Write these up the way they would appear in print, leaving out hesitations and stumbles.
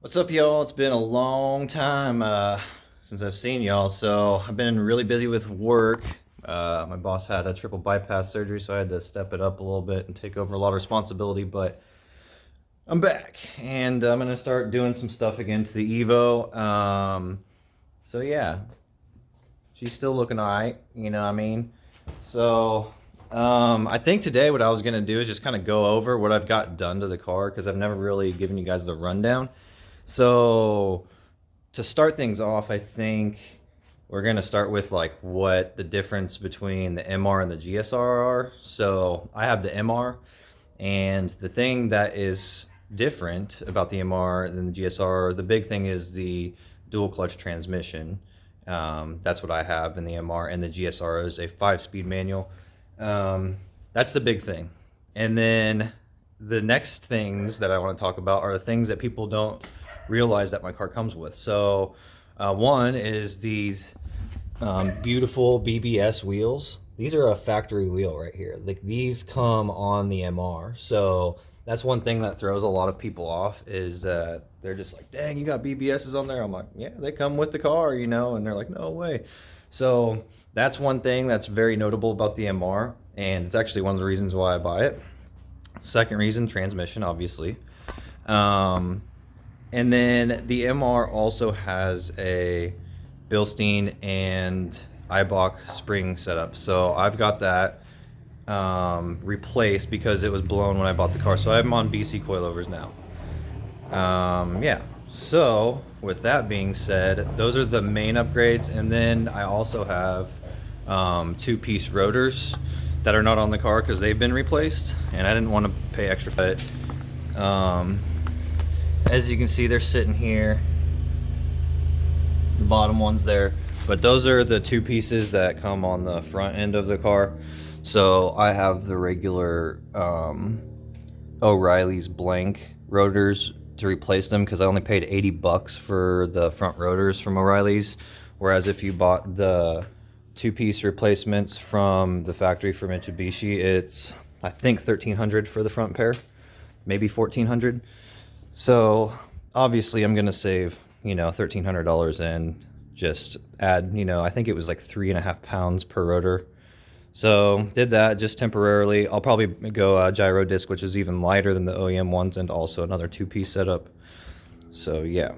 What's up, y'all? It's been a long time since I've seen y'all, so I've been really busy with work. My boss had a triple bypass surgery, so I had to step it up a little bit and take over a lot of responsibility, but I'm back, and I'm going to start doing some stuff again to the EVO. So yeah, she's still looking all right, you know what I mean? So I think today what I was going to do is just kind of go over what I've got done to the car, because I've never really given you guys the rundown. So to start things off, I think we're going to start with like what the difference between the MR and the GSR are. So I have the MR, and the thing that is different about the MR than the GSR, the big thing is the dual clutch transmission. That's what I have in the MR, and the GSR is a 5-speed manual. That's the big thing. And then the next things that I want to talk about are the things that people don't realize that my car comes with. So one is these beautiful BBS wheels. These are a factory wheel right here. Like, these come on the MR. So that's one thing that throws a lot of people off, is that they're just like, dang, you got BBSs on there? I'm like, yeah, they come with the car, you know? And they're like, no way. So that's one thing that's very notable about the MR, and it's actually one of the reasons why I buy it. Second reason, transmission, obviously. And then the MR also has a Bilstein and Eibach spring setup. So I've got that replaced because it was blown when I bought the car. So I'm on BC coilovers now. Yeah. So with that being said, those are the main upgrades. And then I also have 2-piece rotors that are not on the car because they've been replaced, and I didn't want to pay extra for it. As you can see, they're sitting here, the bottom ones there, but those are the 2 pieces that come on the front end of the car. So I have the regular O'Reilly's blank rotors to replace them, because I only paid $80 for the front rotors from O'Reilly's, whereas if you bought the 2-piece replacements from the factory for Mitsubishi, it's I think $1,300 for the front pair, maybe $1,400. So obviously I'm gonna save, you know, $1,300 and just add, you know, I think it was like 3.5 pounds per rotor. So did that just temporarily. I'll probably go gyro disc, which is even lighter than the OEM ones, and also another 2-piece setup. So yeah,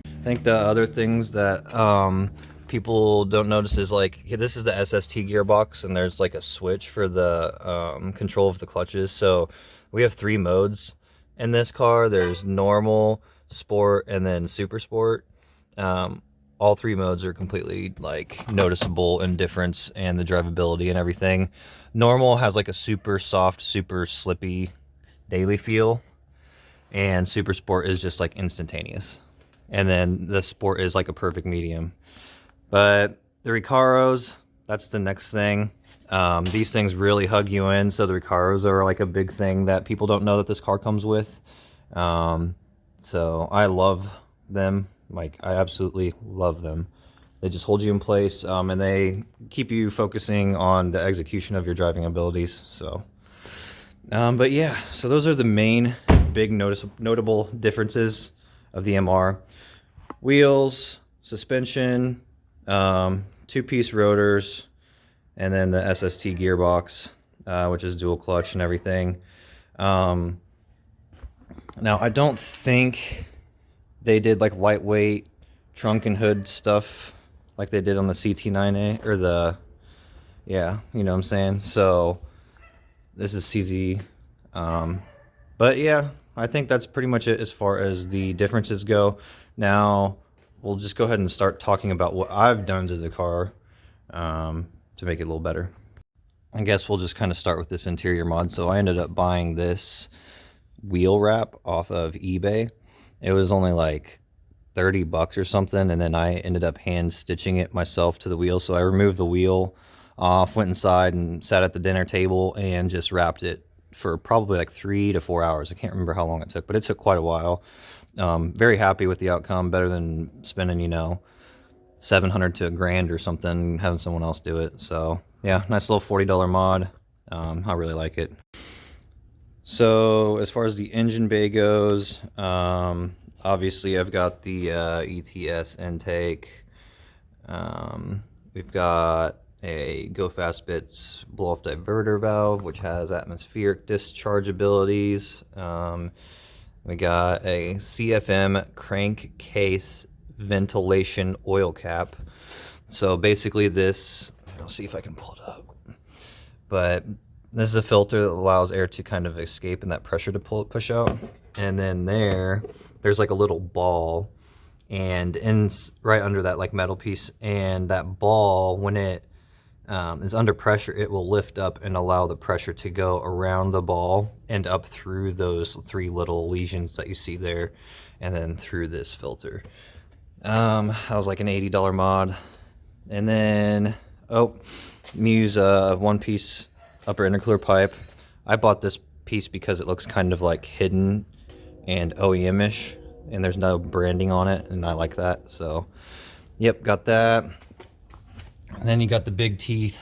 I think the other things that people don't notice is, like, this is the SST gearbox, and there's like a switch for the control of the clutches. So we have 3 modes in this car. There's normal, sport, and then super sport. All 3 modes are completely like noticeable in difference, and the drivability and everything. Normal has like a super soft, super slippy daily feel, and super sport is just like instantaneous, and then the sport is like a perfect medium. But the Recaros, that's the next thing. These things really hug you in, so the Recaros are like a big thing that people don't know that this car comes with. So I love them. Like, I absolutely love them. They just hold you in place, and they keep you focusing on the execution of your driving abilities. So, but yeah, so those are the main big notable differences of the MR. Wheels, suspension, 2-piece rotors, and then the SST gearbox, which is dual clutch and everything. Now, I don't think they did like lightweight trunk and hood stuff like they did on the CT9A, or the, yeah, you know what I'm saying? So this is CZ. But yeah, I think that's pretty much it as far as the differences go. Now we'll just go ahead and start talking about what I've done to the car to make it a little better. I guess we'll just kind of start with this interior mod. So I ended up buying this wheel wrap off of eBay. It was only like $30 or something, and then I ended up hand stitching it myself to the wheel. So I removed the wheel off, went inside and sat at the dinner table and just wrapped it for probably like 3 to 4 hours. I can't remember how long it took, but it took quite a while. Very happy with the outcome, better than spending, you know, $700 to $1,000 or something, having someone else do it. So yeah, nice little $40 mod. I really like it. So as far as the engine bay goes, obviously I've got the ETS intake. We've got a Go Fast Bits blow-off diverter valve, which has atmospheric discharge abilities. We got a CFM crankcase ventilation oil cap. So basically this, I'll see if I can pull it up, but this is a filter that allows air to kind of escape and that pressure to push out. And then there's like a little ball, and right under that like metal piece, and that ball, when it is under pressure, it will lift up and allow the pressure to go around the ball and up through those 3 little lesions that you see there, and then through this filter. That was like an $80 mod. And then Muse 1-piece upper intercooler pipe. I bought this piece because it looks kind of like hidden and OEM-ish, and there's no branding on it, and I like that. So yep, got that. And then you got the big teeth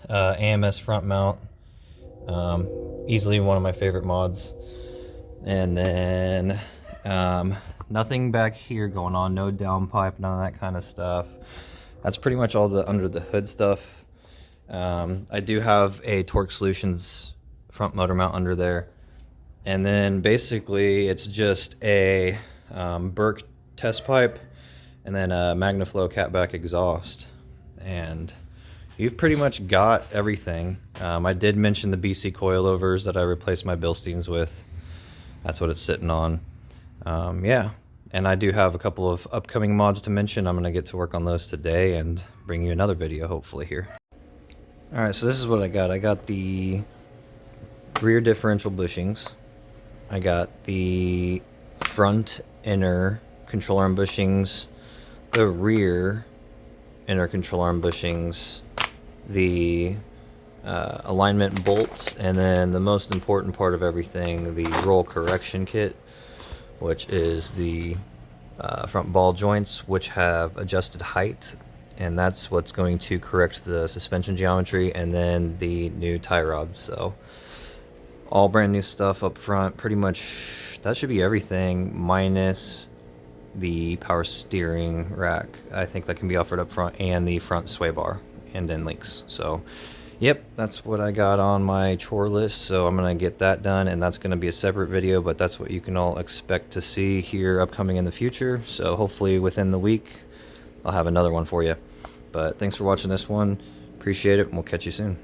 AMS front mount, easily one of my favorite mods. And then nothing back here going on, no downpipe, none of that kind of stuff. That's pretty much all the under the hood stuff. I do have a Torque Solutions front motor mount under there. And then basically it's just a Burke test pipe and then a MagnaFlow catback exhaust. And you've pretty much got everything. I did mention the BC coilovers that I replaced my Bilsteins with. That's what it's sitting on. Yeah. And I do have a couple of upcoming mods to mention. I'm going to get to work on those today and bring you another video hopefully here. Alright, so this is what I got. I got the rear differential bushings. I got the front inner control arm bushings, the rear inner control arm bushings, the alignment bolts, and then the most important part of everything, the roll correction kit, which is the front ball joints, which have adjusted height, and that's what's going to correct the suspension geometry, and then the new tie rods. So all brand new stuff up front. Pretty much that should be everything, minus the power steering rack. I think that can be offered up front, and the front sway bar and end links. So yep, that's what I got on my chore list, so I'm gonna get that done, and that's gonna be a separate video, but that's what you can all expect to see here upcoming in the future. So hopefully within the week I'll have another one for you. But thanks for watching this one, appreciate it, and we'll catch you soon.